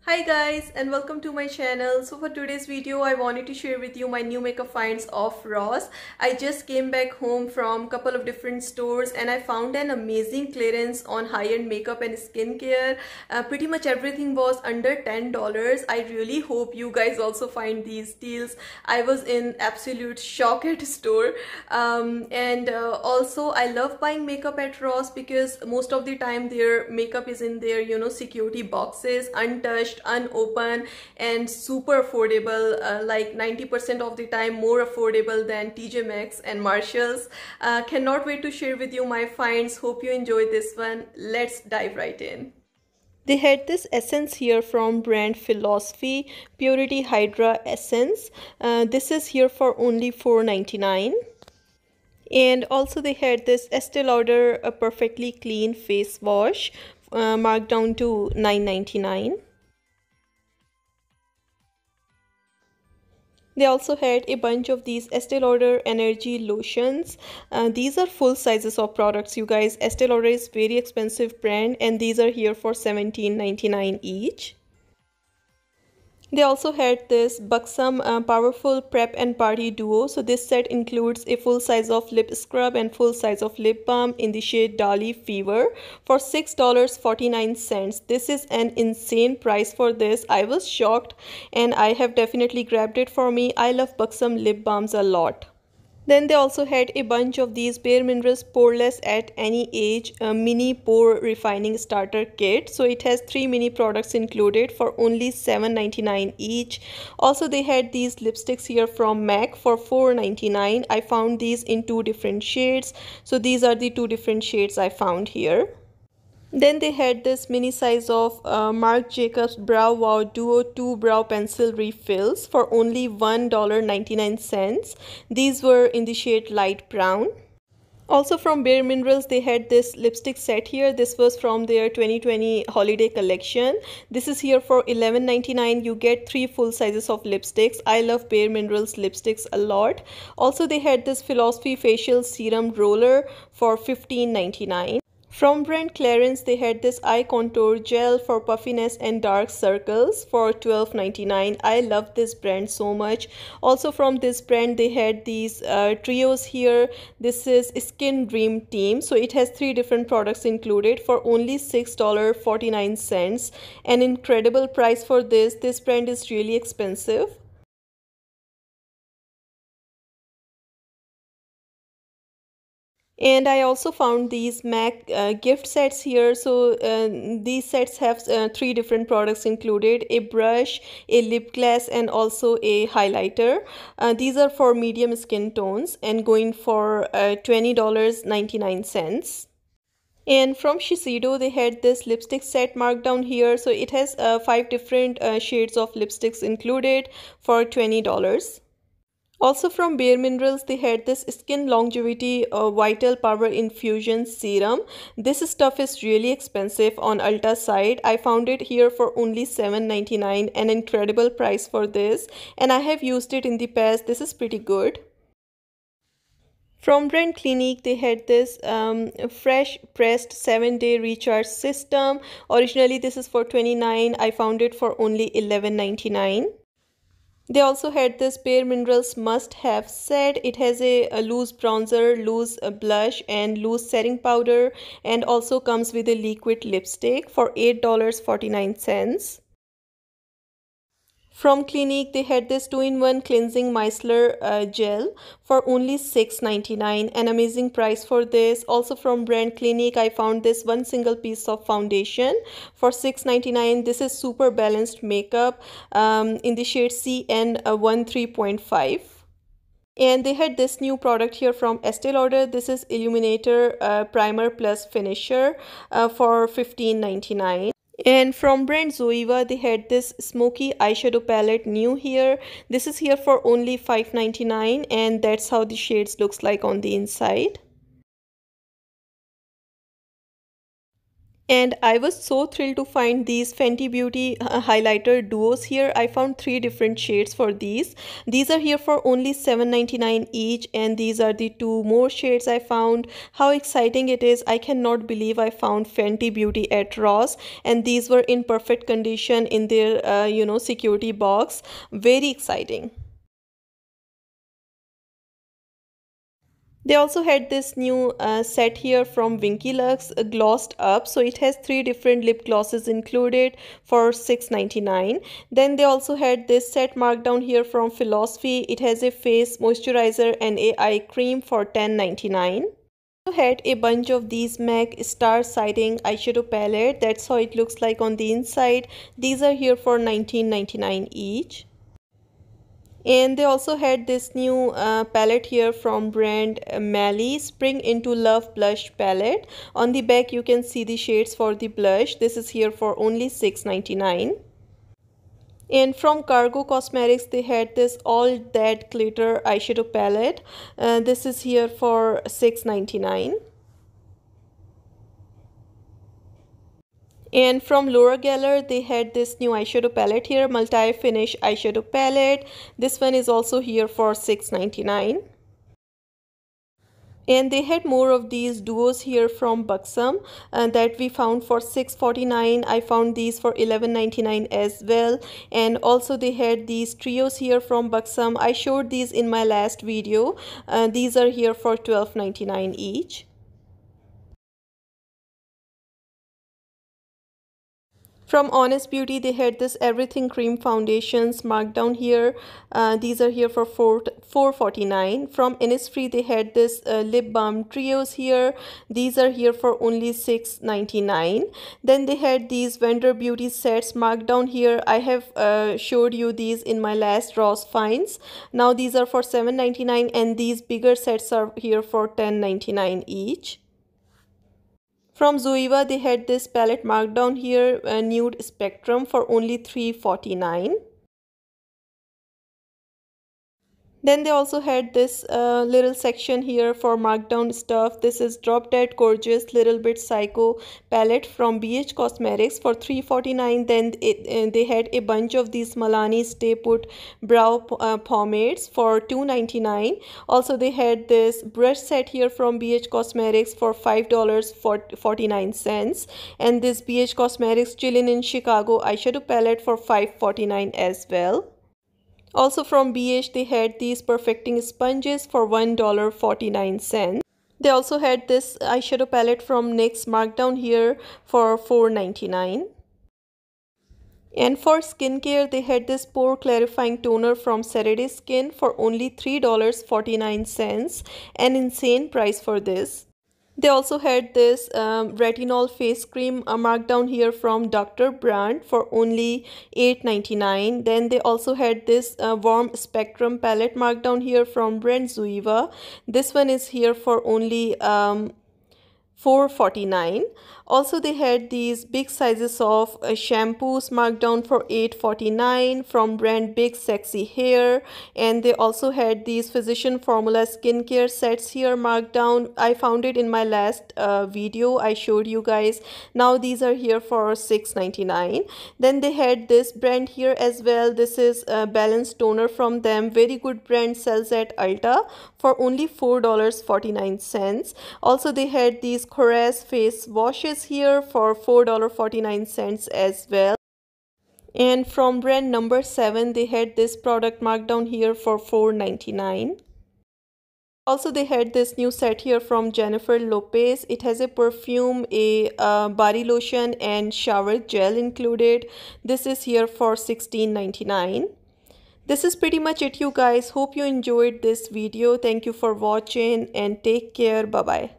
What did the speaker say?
Hi guys and welcome to my channel. So for today's video I wanted to share with you my new makeup finds of Ross. I just came back home from a couple of different stores and I found an amazing clearance on high-end makeup and skincare. Pretty much everything was under $10. I really hope you guys also find these deals. I was in absolute shock at the store. Also I love buying makeup at Ross because most of the time their makeup is in their security boxes, untouched, unopened, and super affordable, like 90% of the time more affordable than TJ Maxx and Marshalls. Cannot wait to share with you my finds. Hope you enjoyed this one. Let's dive right in. They had this essence here from brand Philosophy, Purity Hydra Essence. This is here for only $4.99. And also they had this Estee Lauder a perfectly clean face wash, marked down to $9.99. They also had a bunch of these Estee Lauder Energy Lotions. These are full sizes of products, you guys. Estee Lauder is very expensive brand and these are here for $17.99 each. They also had this Buxom Powerful Prep and Party Duo. So this set includes a full size of lip scrub and full size of lip balm in the shade Dali Fever for $6.49. This is an insane price for this. I was shocked and I have definitely grabbed it for me. I love Buxom lip balms a lot. Then they also had a bunch of these Bare Minerals Poreless at Any Age mini pore refining starter kit. So it has 3 mini products included for only $7.99 each. Also they had these lipsticks here from MAC for $4.99. I found these in 2 different shades. So these are the 2 different shades I found here. Then they had this mini size of Marc Jacobs Brow Wow Duo 2 brow pencil refills for only $1.99. These were in the shade light brown. Also from Bare Minerals they had this lipstick set here. This was from their 2020 holiday collection. This is here for $11.99. You get 3 full sizes of lipsticks. I love Bare Minerals lipsticks a lot. Also they had this Philosophy facial serum roller for $15.99. From brand Clarins, they had this eye contour gel for puffiness and dark circles for $12.99. I love this brand so much. Also from this brand, they had these trios here. This is Skin Dream Team. So it has 3 different products included for only $6.49. An incredible price for this. This brand is really expensive. And I also found these MAC gift sets here. So these sets have 3 different products included: a brush, a lip gloss, and also a highlighter. These are for medium skin tones and going for $20.99. And from Shiseido they had this lipstick set marked down here. So it has 5 different shades of lipsticks included for $20. Also from Bare Minerals, they had this Skin Longevity Vital Power Infusion Serum. This stuff is really expensive on Ulta side. I found it here for only $7.99, an incredible price for this. And I have used it in the past. This is pretty good. From brand Clinique, they had this fresh pressed 7-day recharge system. Originally, this is for $29. I found it for only $11.99. They also had this Bare Minerals Must Have set. It has a loose bronzer, loose blush, and loose setting powder, and also comes with a liquid lipstick for $8.49. From Clinique, they had this 2-in-1 cleansing micellar gel for only $6.99. An amazing price for this. Also from brand Clinique, I found this one single piece of foundation for $6.99. This is super balanced makeup in the shade CN13.5. And they had this new product here from Estee Lauder. This is Illuminator Primer Plus Finisher for $15.99. And from brand Zoeva, they had this smoky eyeshadow palette new here. This is here for only $5.99, and that's how the shades looks like on the inside. And I was so thrilled to find these Fenty Beauty highlighter duos here. I found 3 different shades for these. These are here for only $7.99 each, and these are the 2 more shades I found. How exciting it is. I cannot believe I found Fenty Beauty at Ross, and these were in perfect condition in their security box. Very exciting. They also had this new set here from Winky Lux, glossed up. So it has 3 different lip glosses included for $6.99. Then they also had this set marked down here from Philosophy. It has a face moisturizer and a eye cream for $10.99. Also had a bunch of these MAC Star Sighting eyeshadow palette. That's how it looks like on the inside. These are here for $19.99 each. And they also had this new palette here from brand Mally, Spring into Love blush palette. On the back you can see the shades for the blush. This is here for only $6.99. And from Cargo Cosmetics they had this All That Glitter eyeshadow palette. This is here for $6.99. And from Laura Geller they had this new eyeshadow palette here, multi finish eyeshadow palette. This one is also here for $6.99. And they had more of these duos here from Buxom that we found for $6.49. I found these for $11.99 as well. And also they had these trios here from Buxom. I showed these in my last video. These are here for $12.99 each. From Honest Beauty they had this Everything Cream foundations marked down here. These are here for $4.49. From Innisfree they had this lip balm trios here. These are here for only $6.99. Then they had these Vendor Beauty sets marked down here. I have showed you these in my last Ross finds. Now these are for $7.99, and these bigger sets are here for $10.99 each. From Zoeva they had this palette marked down here, Nude Spectrum, for only $3.49. Then they also had this little section here for markdown stuff. This is Drop Dead Gorgeous Little Bit Psycho palette from BH Cosmetics for $3.49. Then they had a bunch of these Milani Stay Put brow pomades for $2.99. Also they had this brush set here from BH Cosmetics for $5.49, and this BH Cosmetics Chillin' in Chicago eyeshadow palette for $5.49 as well. Also from BH they had these perfecting sponges for $1.49. They also had this eyeshadow palette from NYX marked down here for $4.99. And for skincare they had this pore clarifying toner from Saturday Skin for only $3.49. An insane price for this. They also had this retinol face cream marked down here from Dr. Brandt for only $8.99. Then they also had this warm spectrum palette marked down here from brand Zoeva. This one is here for only $4.49. Also they had these big sizes of shampoos marked down for $8.49 from brand Big Sexy Hair. And they also had these Physician Formula skincare sets here marked down. I found it in my last video I showed you guys. Now these are here for $6.99. Then they had this brand here as well. This is a balanced toner from them. Very good brand, sells at Ulta for only $4.49. Also they had these Korres face washes here for $4.49 as well. And from brand number 7 they had this product marked down here for $4.99. Also they had this new set here from Jennifer Lopez. It has a perfume, a body lotion and shower gel included. This is here for $16.99. This is pretty much it, you guys. Hope you enjoyed this video. Thank you for watching and take care. Bye bye.